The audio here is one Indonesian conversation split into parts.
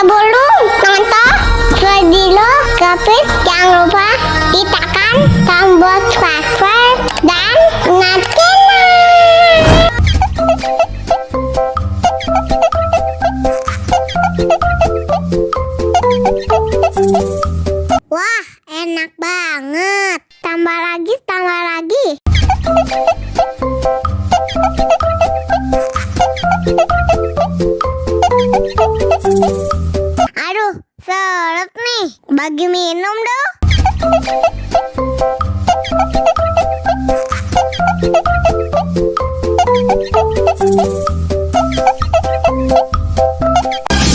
Sebelum nonton video Kepit, jangan lupa ditekan tombol subscribe dan nyalakan. Wah, enak banget. Tambah lagi, tambah lagi. Aduh, seret nih. Bagi minum dong.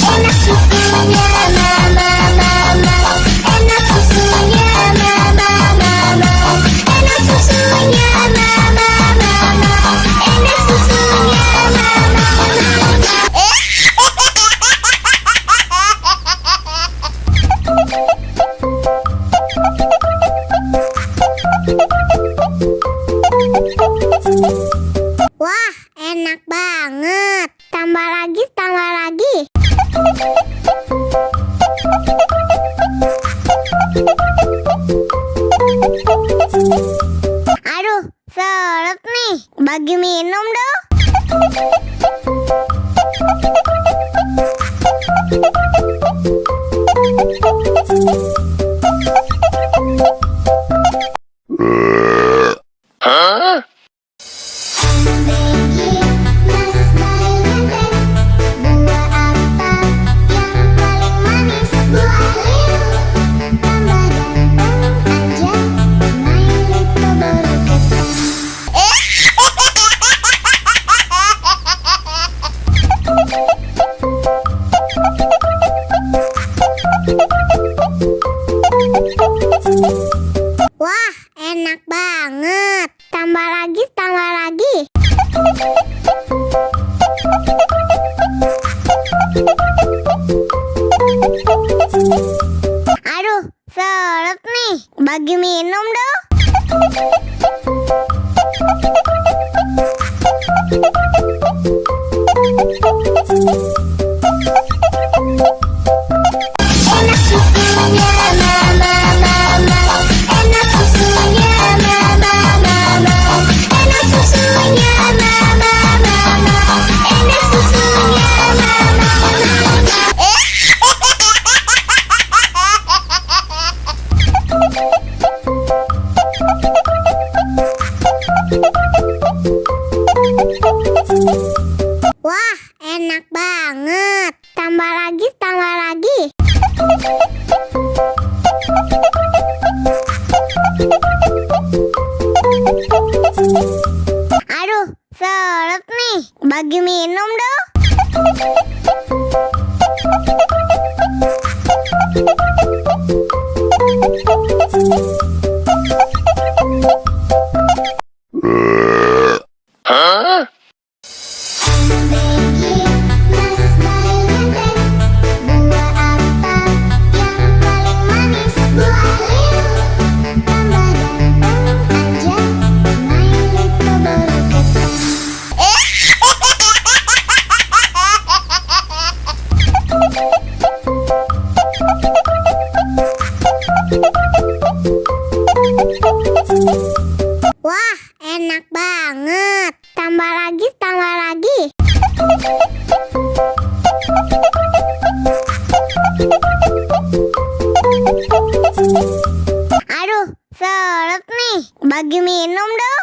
Enak susunya mama, mama. Enak susunya mama, mama. Enak susunya mama, mama. Enak susunya mama, mama. Wah, enak banget. Tambah lagi, tambah lagi. Aduh, seret nih. Bagi minum dong. Wah, enak banget. Tambah lagi, tambah lagi. Aduh, seret nih. Bagi minum dong. Enak susunya mama, mama. Enak susunya mama, mama. Enak susunya mama, mama. Enak susunya mama, mama. Wah, enak banget. Tambah lagi, tambah lagi. Aduh, seret nih. Bagi minum dong. Wah, enak banget. Tambah lagi, tambah lagi. Aduh, seret nih. Bagi minum dong.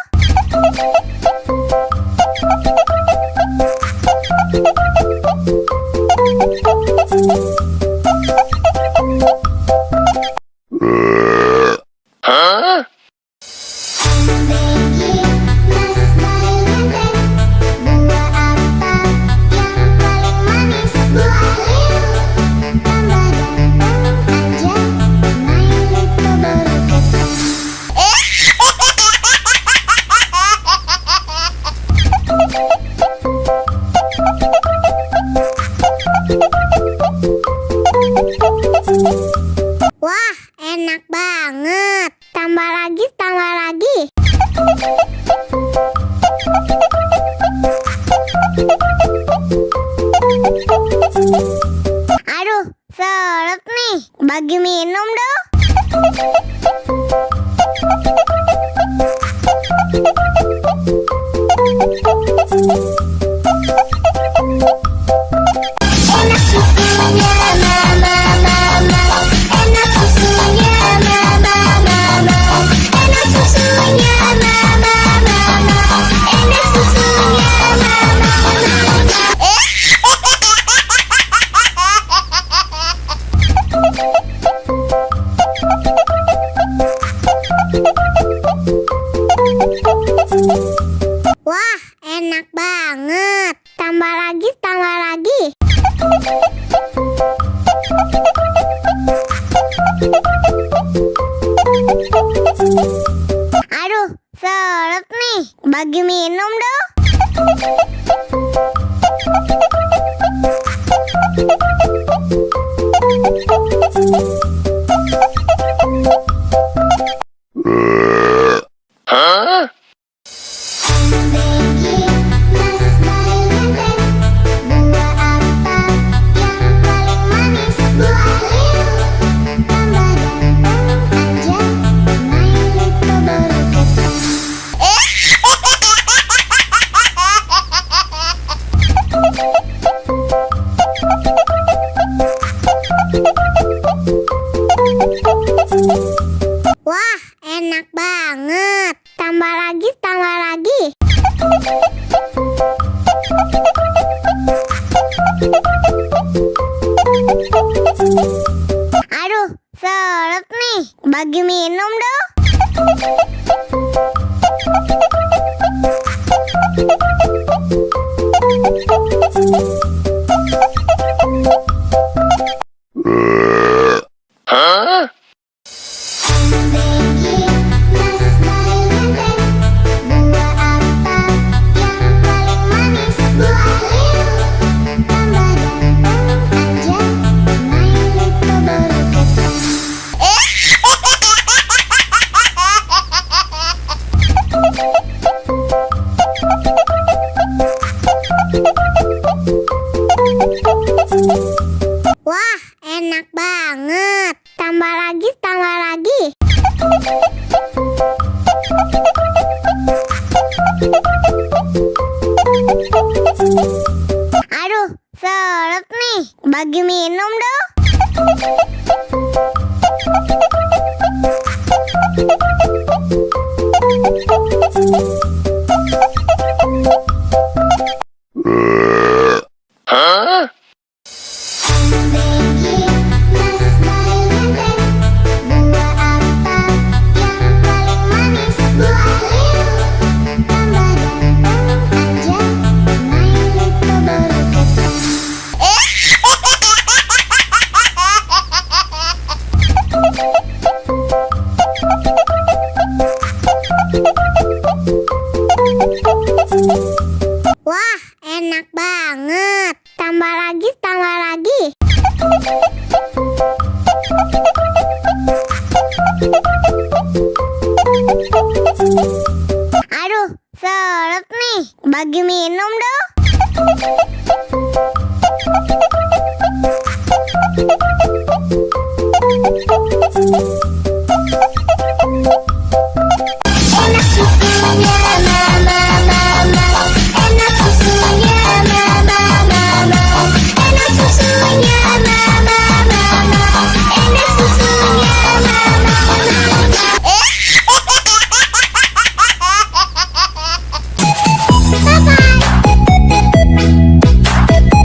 bagi minum dong. Enak susunya mama, enak susunya mama, enak susunya mama, enak susunya Wah, enak banget. Tambah lagi, tambah lagi. Aduh, seret nih. Bagi minum dong. Wah, enak banget. Tambah lagi, tambah lagi. Aduh, seret nih. Bagi minum dong. Wah, enak banget. Tambah lagi, tambah lagi. Aduh, seret nih. Bagi minum dong. Wah, enak banget. Tambah lagi, tambah lagi. Aduh, seret nih. Bagi minum dong.